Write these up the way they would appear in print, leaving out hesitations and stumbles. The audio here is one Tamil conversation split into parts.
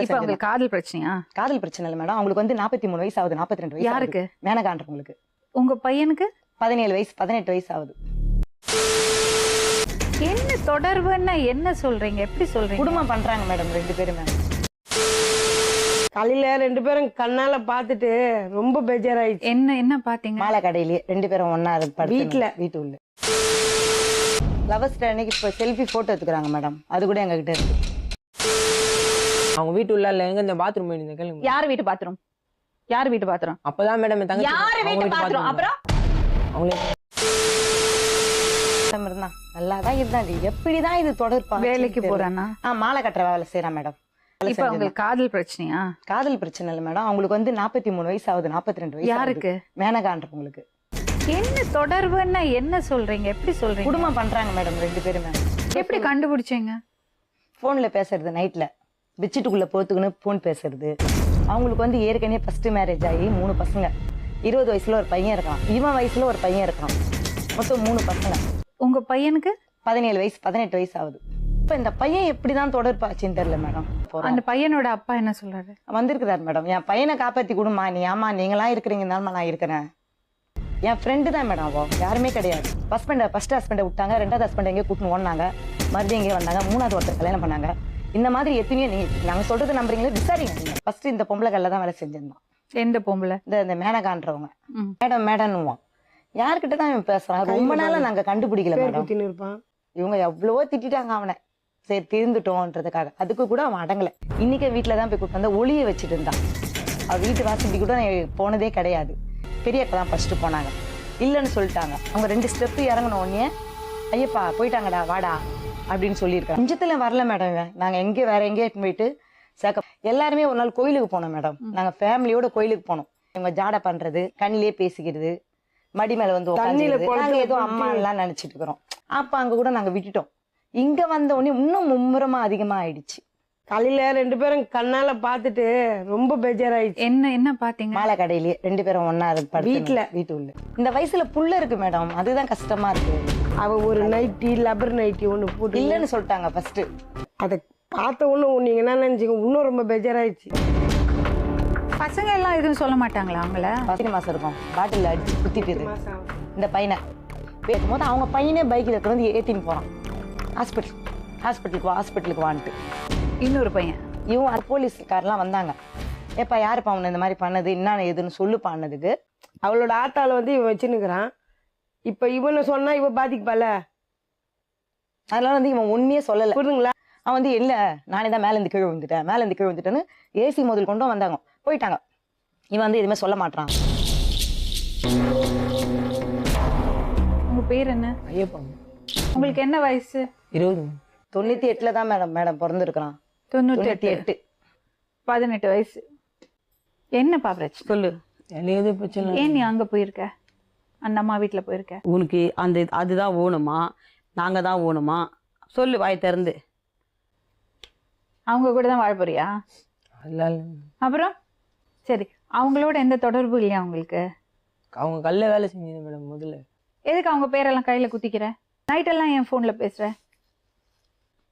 இப்ப உங்களுக்கு காதல் பிரச்சனையா? காதல் பிரச்சனை இல்ல மேடம். அவங்களுக்கு வந்து 43 வயசு ஆகுது, 42 வயசு. யாருக்கு? மேனகான்றவங்களுக்கு. உங்க பையனுக்கு 17 வயசு, 18 வயசு ஆகுது. என்ன தொடர்புன்னா என்ன சொல்றீங்க? எப்படி சொல்றீங்க? குடும்பம் பண்றாங்க மேடம் 2 பேரும். மேடம் காலையில 2 பேரும் கண்ணால பாத்துட்டு ரொம்ப பேஜாராயிடுச்சு. என்ன பாத்தீங்க? மாலை கடையிலேயே 2 பேரும் ஒன்னா வீட்டுல. வீட்டு உள்ள லவர்ஸ் டே அன்னைக்கு இப்ப செல்ஃபி போட்டோ எடுத்துக்கிறாங்க மேடம். அது கூட எங்க கிட்ட இருக்கு. அவங்க வீட்டு உள்ள இல்ல, எங்க இந்த பாத்ரூம் போயிருந்தேன் கேளுங்க. யார் வீட்டு பாத்ரூம்? யார் வீட்டு பாத்ரூம்? அப்பதான் மேடம் தங்க யார் வீட்டு பாத்ரூம்? அப்புறம் அவங்களே இருந்தா நல்லாதான் இருந்தாங்க. எப்படிதான் இது தொடர்பா? வேலைக்கு போறானா? மாலை கட்டுற வேலை செய்யறான் மேடம். இப்ப உங்களுக்கு காதல் பிரச்சனையா? காதல் பிரச்சனை இல்ல மேடம். அவங்களுக்கு வந்து 43 வயசு ஆகுது, 42 வயசு. யாருக்கு? மேனகான்றவங்களுக்கு. என்ன தொடர்புன்னா என்ன சொல்றீங்க? எப்படி சொல்றீங்க? குடும்பம் பண்றாங்க மேடம் 2 பேரும். மேடம் எப்படி கண்டுபிடிச்சீங்க? போன்ல பேசுறது, நைட்ல பெட்ஷீட்டுக்குள்ள போத்துக்குன்னு போன் பேசுறது. அவங்களுக்கு வந்து ஏற்கனவே ஃபர்ஸ்ட் மேரேஜ் ஆகி 3 பசங்க. 20 வயசுல ஒரு பையன் இருக்கான், இவன் வயசுல ஒரு பையன் இருக்கான். மொத்தம் 3 பசங்க. உங்க பையனுக்கு 17 வயசு, 18 வயசு ஆகுது. இப்ப இந்த பையன் எப்படிதான் தொடர்பாச்சுன்னு தெரியல மேடம். அந்த பையனோட அப்பா என்ன சொல்றாரு? வந்திருக்கிறார் மேடம். என் பையனை காப்பாத்தி கொடுமா நீ. ஆமா நீங்களா இருக்கிறீங்கனாலும் நான் இருக்கிறேன். என் ஃப்ரெண்டு தான் மேடம். அவ யாருமே கிடையாது. ஃபர்ஸ்ட் ஹஸ்பண்டை விட்டாங்க, 2வது ஹஸ்பண்ட் எங்கேயோ கூட்டின்னு ஓடினாங்க, மறுபடியும் எங்கேயோ வந்தாங்க, 3வது ஒருத்தர் கல்யாணம் பண்ணாங்க. இந்த மாதிரி எத்தனையோ நாங்க சொல்றது நம்புறீங்களே? விசாரிங்க. ஃபர்ஸ்ட் இந்த பொம்பளை கல்ல தான் வேலை செஞ்சிருந்தான். எந்த பொம்பளை? இந்த மேனகான்றவங்க. மேடம்னுவான். யாருக்கிட்ட தான் இவன் பேசுறான்? ரொம்ப நாளா நாங்க கண்டுபிடிக்கல மேடம். இருப்பான். இவங்க எவ்வளவோ திட்டாங்க அவனை. சரி திருந்துட்டோன்றதுக்காக. அதுக்கு கூட அவன் அடங்கல. இன்னைக்கு வீட்டுலதான் போய் கூட்டு வந்தா ஒளிய வச்சுட்டு இருந்தான். அவ வீட்டு வாசப்படி கூட போனதே கிடையாது. பெரிய அக்கா தான் ஃபர்ஸ்ட் போனாங்க. இல்லைன்னு சொல்லிட்டாங்க. அவங்க 2 ஸ்டெப் இறங்கின உடனே ஐயப்பா போயிட்டாங்கடா வாடா அப்படின்னு சொல்லியிருக்காங்க. நிஜத்துல வரல மேடம். நாங்க எங்கே வேற எங்கேயே போயிட்டு எல்லாருமே ஒரு நாள் கோயிலுக்கு போனோம் மேடம். நாங்க ஃபேமிலியோட கோயிலுக்கு போனோம். இவங்க ஜாடை பண்றது, கண்ணிலே பேசிக்கிறது, மடி மேல வந்து நாங்க ஏதோ அம்மா எல்லாம் நினைச்சிட்டு இருக்கிறோம். அப்ப அங்க கூட நாங்க விட்டுட்டோம். இங்க வந்த உடனே இன்னும் மும்முரமா அதிகமா ஆயிடுச்சு. காலையில 2 பேரும் கண்ணால பாத்துட்டு ரொம்ப பேஜாராயிடுச்சு. என்ன பாத்தீங்க? மாலை கடையிலேயே 2 பேரும் ஒன்னா வீட்டுல. வீட்டு உள்ள இந்த வயசுல புள்ள இருக்கு மேடம். அதுதான் கஷ்டமா இருக்கு. அவ ஒரு நைட்டி, லப்பர் நைட்டி ஒண்ணு போட்டு இல்லன்னு சொல்லிட்டாங்க ஃபர்ஸ்ட். அதை பார்த்த ஒண்ணு நீங்க என்ன நினைச்சீங்க? இன்னும் ரொம்ப பேஜாராயிடுச்சு. பசங்க எல்லாம் எதுவும் சொல்ல மாட்டாங்களா அவங்கள? 10 மாசம் இருக்கும். பாட்டில் அடிச்சு குத்திட்டு இந்த பையனை பேசும்போது அவங்க பையனே பைக்கில் இருக்கிற வந்து ஏத்தின்னு போறான். ஹாஸ்பிட்டலுக்கு வான்ட்டு. இன்னொரு பையன் இவன் போலீஸ்காரெல்லாம் வந்தாங்க. ஏப்பா யாருப்பா அவனை இந்த மாதிரி பண்ணது, என்ன எதுன்னு சொல்லு பண்ணதுக்கு. அவளோட ஆத்தால வந்து இவன் வச்சுன்னுக்குறான். இப்ப இவனை சொன்னா இவ பாதிக்குப்பால. அதனால வந்து இவன் உண்மையே சொல்லல. புரியுதுங்களா? அவன் வந்து இல்ல நானே தான் மேல இருந்து கீழே விழுந்துட்டேன்னு ஏசி முதல் கொண்டும் வந்தாங்க, போயிட்டாங்க. இவன் வந்து எதுவுமே சொல்ல மாட்டான். உங்க பேர் என்ன? ஐயப்பா. உங்களுக்கு என்ன வயசு? 20. 98ல தான் மேடம் பிறந்திருக்கிறான். 98. 18 வயசு. என்னப்பா பிரச்சனை சொல்லு. எனக்கு எது பிரச்சனை? ஏன் நீ அங்க போயிருக்க? அந்த அம்மா வீட்டுல போயிருக்க? உனக்கு அதுதான் ஓணுமா, நாங்க தான் ஓணுமா? சொல்லு வாய் திறந்து. அவங்க கூட தான் வாழ போறியா? அதெல்லாம் அப்புறம் சரி, அவங்களோட எந்த தொடர்பு இல்லையா உங்களுக்கு? அவங்க கல்ல வேலை செஞ்சது மேடம் முதல்ல. எதுக்கு அவங்க பேரெல்லாம் கையில குத்திக்கிற? நைட்டெல்லாம் என் போன்ல பேசுற?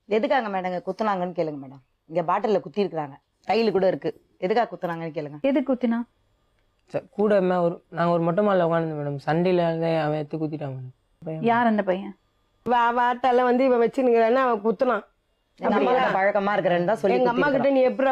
எதுக்காங்க மேடம் குத்துனாங்கன்னு கேளுங்க மேடம். இங்க பாட்டில குத்தி இருக்கிறாங்க, கையில கூட இருக்கு. எதுக்காக குத்துனாங்கன்னு கேளுங்க. எது குத்தினா? கூட நாங்க ஒரு மொட்டை மாலை உட்காந்து மேடம். சண்டையில அவன் எடுத்து குத்திட்டான் மேடம். யார் அந்த பையன்? அவ ஆத்தால வந்து இவன் வச்சுன்னுக்குறான்னு அவன் குத்துனான். பழக்கமா இருக்கிறேன்னு தான் சொல்லி எங்க அம்மா கிட்ட நீ எப்படி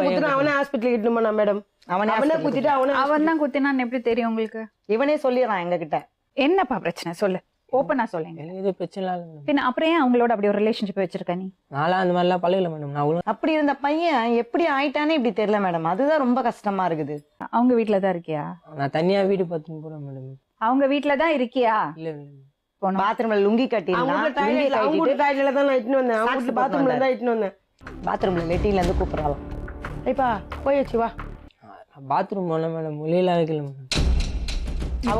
குத்துனா அவனே ஹாஸ்பிட்டல் கிட்ட போனா மேடம். அவனே குத்திட்டு அவன் தான் குத்தினான்னு எப்படி தெரியும் உங்களுக்கு? இவனே சொல்லிடுறான் எங்க கிட்ட. என்னப்பா பிரச்சனை சொல்லு, ஓப்பனா சொல்லுங்க. எனக்கு எது பிரச்சனை இல்லை மேடம். பின்ன அப்புறம் ஏன் அவங்களோட அப்படி ஒரு ரிலேஷன்ஷிப் வச்சிருக்க நீ? நான்லாம் அந்த மாதிரிலாம் பழகல மேடம். நான் அப்படி இருந்த பையன் எப்படி ஆயிட்டானே இப்படி தெரியல மேடம். அதுதான் ரொம்ப கஷ்டமா இருக்குது. அவங்க வீட்டுல தான் இருக்கியா? நான் தனியா வீடு பார்த்துன்னு போறேன் மேடம். அவங்க வீட்டுல தான் இருக்கியா? இல்ல பாத்ரூம்ல லுங்கி கட்டி டாய்லெட்ல தான் நான் இட்டுன்னு வந்தேன். அவங்க பாத்ரூம்ல தான் இட்டுன்னு வந்தேன். பாத்ரூம்ல லெட்டின்ல இருந்து கூப்பிடறான். ஐப்பா போய் வச்சு வா. பாத்ரூம் போன மேடம், மொழியில வைக்கல மேடம்.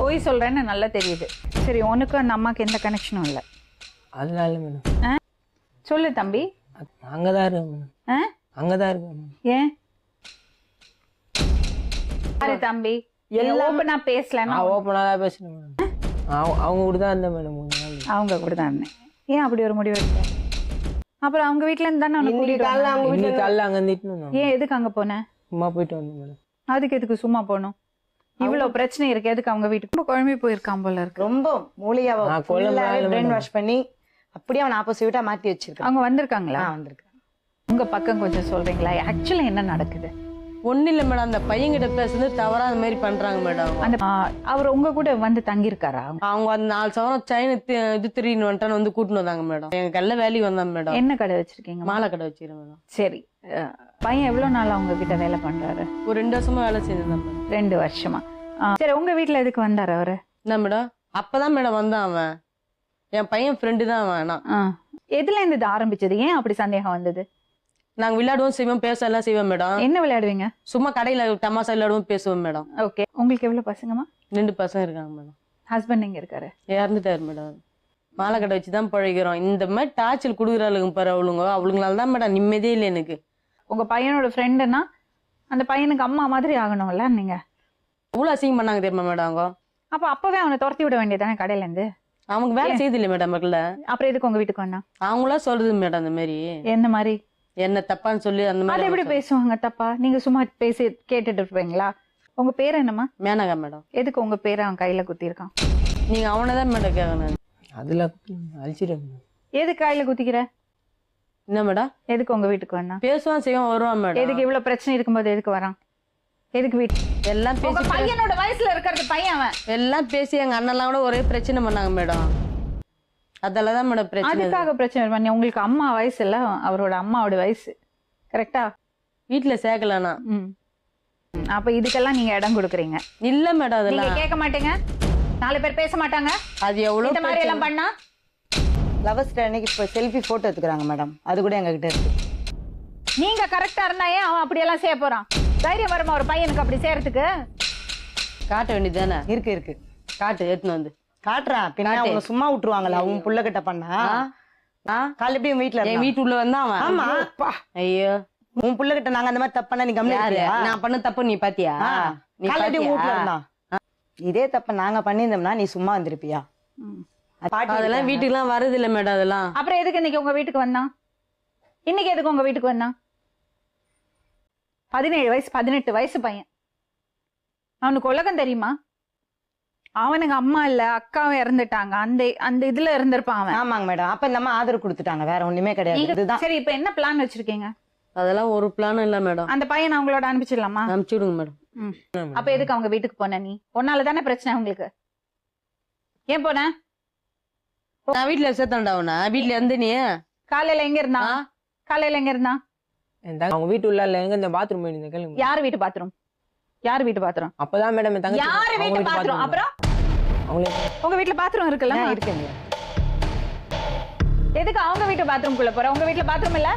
போய் சொல்றேன்னு நல்லா தெரியுது. சரி, உனக்கு அந்த அம்மாக்கு எந்த கனெக்ஷனும் இல்லை. அதனால மேடம் சொல்லு தம்பி. அங்கதான் இருக்கேன் மேடம். அங்கதான் இருக்கேன். ஏன் யாரு தம்பி? ஓப்பனா பேசலன்னா? ஓப்பனா தான் பேசணும் மேடம். அவங்க கூட தான் இருந்தேன் மேடம். அவங்க கூட தான் இருந்தேன். ஏன் அப்படி ஒரு முடிவு எடுத்த? அப்புறம் அவங்க வீட்ல இருந்து தானே உன்னை இன்னைக்கு கூட்டிட்டு காலைல வந்தாங்க. அவங்க வீட்டுல இன்னைக்கு காலைல அங்க இருந்துட்டு வந்தோம். ஏன் எதுக்கு அங்க போனேன்? சும்மா போயிட்டு வந்தோம் மேடம். அதுக்கு எதுக்கு சும்மா போகணும்? இவ்வளவு பிரச்சனை இருக்கு, எதுக்கு அவங்க வீட்டுக்கு? ரொம்ப குழம்பி போயிருக்கான் போல இருக்கு. ரொம்ப மூளையாவ நான் கொல்ல பிரெயின் வாஷ் பண்ணி அப்படியே அவன் ஆப்போசிட்டா மாத்தி வச்சிருக்கான். அவங்க வந்திருக்காங்களா? வந்திருக்கான். உங்க பக்கம் கொஞ்சம் சொல்றீங்களா? ஆக்சுவலா என்ன நடக்குது? ஒன்றும் இல்லை மேடம், அந்த பையன்கிட்ட பேசுறது தவறா அந்த மாதிரி பண்றாங்க மேடம். அந்த அவர் உங்க கூட வந்து தங்கி இருக்காரா? அவங்க அந்த 4 சவரம் செயின் இது திருடின்னு வந்துட்டான்னு வந்து கூட்டின்னு வந்தாங்க மேடம். எங்க கல்ல வேலைக்கு வந்தாங்க மேடம். என்ன கடை வச்சிருக்கீங்க? மாலை கடை வச்சிருக்கேன் மேடம். சரி, பையன் எவ்வளவு நாள் அவங்க கிட்ட வேலை பண்றாரு? ஒரு 2 வருஷமா வேலை செஞ்சிருந்தேன் மேடம். 2 வருஷமா. சரி, உங்க வீட்டுல எதுக்கு வந்தாரு அவரு? என்ன மேடம், அப்பதான் மேடம் வந்தான் அவன். என் பையன் ஃப்ரெண்டு தான் அவன். எதுல இருந்து இது ஆரம்பிச்சது? ஏன் அப்படி சந்தேகம் வந்தது? நாங்க விளையாடுவோம் செய்வோம், பேச எல்லாம் செய்வோம் மேடம். என்ன விளையாடுவீங்க? சும்மா கடையில தமாசா விளையாடுவோம், பேசுவோம் மேடம். ஓகே. உங்களுக்கு எவ்வளவு பசங்கம்மா? 2 பசங்க இருக்காங்க மேடம். ஹஸ்பண்ட் எங்க இருக்காரு? இறந்துட்டாரு மேடம். மாலை கடை வச்சுதான் பழகிறோம். இந்த மாதிரி டார்ச்சல் கொடுக்குறாளுங்க பாரு அவளுங்களால தான் மேடம் நிம்மதியே இல்லை எனக்கு. உங்க பையனோட ஃப்ரெண்டுன்னா அந்த பையனுக்கு அம்மா மாதிரி ஆகணும்ல நீங்க. அவ்வளவு அசிங்கம் பண்ணாங்க தெரியுமா மேடம் அவங்க. அப்ப அப்பவே அவனை துரத்தி விட வேண்டியதானே கடையில இருந்து? அவங்க வேலை செய்யுது இல்லை மேடம் மக்கள்ல. அப்புறம் எதுக்கு உங்க வீட்டுக்கு வந்தா? அவங்களா சொல்றது மேடம் அந்த மாதிரி என்ன மாதிரி? என்ன தப்பான்னு சொல்லி அந்த அது மாதிரி. எப்படி பேசுவாங்க தப்பா? நீங்க சும்மா பேசி கேட்டுட்டு இருப்பீங்களா? உங்க பேர் என்னம்மா? மேனகா மேடம். எதுக்கு உங்க பேரை அவன் கையில குத்திருக்கான்? நீங்க அவனதான் மேடம் கேட்கணும். அதுல அழிச்சிடும். எதுக்கு கையில குத்திக்கிற? என்ன மேடம், எதுக்கு உங்க வீட்டுக்கு வந்தா? பேசுவான் செய்வான் வருவான் மேடம். எதுக்கு இவ்வளவு பிரச்சனை இருக்கும்போது எதுக்கு வரான்? எதுக்கு வீட்டு? எல்லாம் உங்க பேசி பையனோட வயசுல இருக்கிறது பையன் அவன். எல்லாம் பேசி எங்க அண்ணெல்லாம் கூட ஒரே பிரச்சனை பண்ணாங்க மேடம். அதெல்லாம் மேடம் பிரச்சனை. அதுக்காக பிரச்சனை பண்ணி உங்களுக்கு அம்மா வயசு இல்ல, அவரோட அம்மாவோட வயசு. கரெக்டா? வீட்டுல சேர்க்கலனா. அப்ப இதுக்கெல்லாம் நீங்க இடம் கொடுக்குறீங்க இல்ல மேடம். நீங்க அதெல்லாம் கேட்க மாட்டீங்க. 4 பேர் பேச மாட்டாங்க. அது எவ்வளவு இந்த மாதிரி எல்லாம் பண்ணா லவர்ஸ் டே அன்னைக்கு இப்போ செல்ஃபி போட்டோ எடுத்துக்கிறாங்க மேடம். அது கூட எங்க கிட்ட இருக்கு. நீங்க கரெக்டா இருந்தா ஏன் அவன் அப்படி எல்லாம் செய்ய போறான்? தைரியம் வருமா ஒரு பையனுக்கு அப்படி செய்யறதுக்கு? காட்ட வேண்டியதானே. இருக்கு காட்டு எடுத்துன்னு வந்து காட்டுறான். பின்ன அவங்க சும்மா விட்டுருவாங்களா? அவன் புள்ள கிட்ட பண்ணா காலைல எப்படி வீட்டுல என் வீட்டு உள்ள வந்தான் அவன். ஆமா. ஐயோ, உன் புள்ள கிட்ட நாங்க அந்த மாதிரி தப்பு பண்ணா நீ யாரு? கம்மியா? நான் பண்ண தப்பு நீ பாத்தியா? நீ காலைல பாத்தியா? வீட்டுல இருந்தான். இதே தப்ப நாங்க பண்ணியிருந்தோம்னா நீ சும்மா வந்திருப்பியா? பாட்டி அதெல்லாம் வீட்டுக்கு எல்லாம் வருது இல்ல மேடம். அதெல்லாம் அப்புறம் எதுக்கு இன்னைக்கு உங்க வீட்டுக்கு வந்தான்? இன்னைக்கு எதுக்கு உங்க வீட்டுக்கு வந்தான்? 17 வயசு 18 வயசு பையன். அவனுக்கு உலகம் தெரியுமா? அவனுக்கு அம்மா இல்ல, அக்காவும் இறந்துட்டாங்க. அந்த இதுல இருந்திருப்பான் அவன். ஆமாங்க மேடம். அப்ப இந்த அம்மா ஆதரவு கொடுத்துட்டாங்க, வேற ஒண்ணுமே கிடையாது. இதுதான். சரி, இப்ப என்ன பிளான் வச்சிருக்கீங்க? அதெல்லாம் ஒரு பிளானும் இல்ல மேடம். அந்த பையனை அவங்களோட அனுப்பிச்சிடலாமா? அனுப்பிச்சு விடுங்க மேடம். அப்ப எதுக்கு அவங்க வீட்டுக்கு போன? நீ ஒன்னால தானே பிரச்சனை உங்களுக்கு. ஏன் போன? நான் வீட்டுல சேர்த்தாண்டா அவனை. வீட்டுல இருந்து நீ காலையில எங்க இருந்தா? காலையில எங்க இருந்தா? அவங்க வீட்டு உள்ள எங்க இந்த பாத்ரூம் போயிருந்த கேளுங்க. யார் வீட்டு பாத்ரூம்? யார் வீட்டு பாத்ரூம்? அப்பதான் மேடம் என் தங்கச்சி யார் அவங்க வீட்டு வீட்டு பாத்ரூம்? bathroom. அப்புறம் அவங்களே உங்க வீட்டுல பாத்ரூம் இருக்குல்ல? இருக்குங்க. எதுக்கு அவங்க வீட்டு பாத்ரூம்குள்ள போற? உங்க வீட்டுல பாத்ரூம் இல்ல?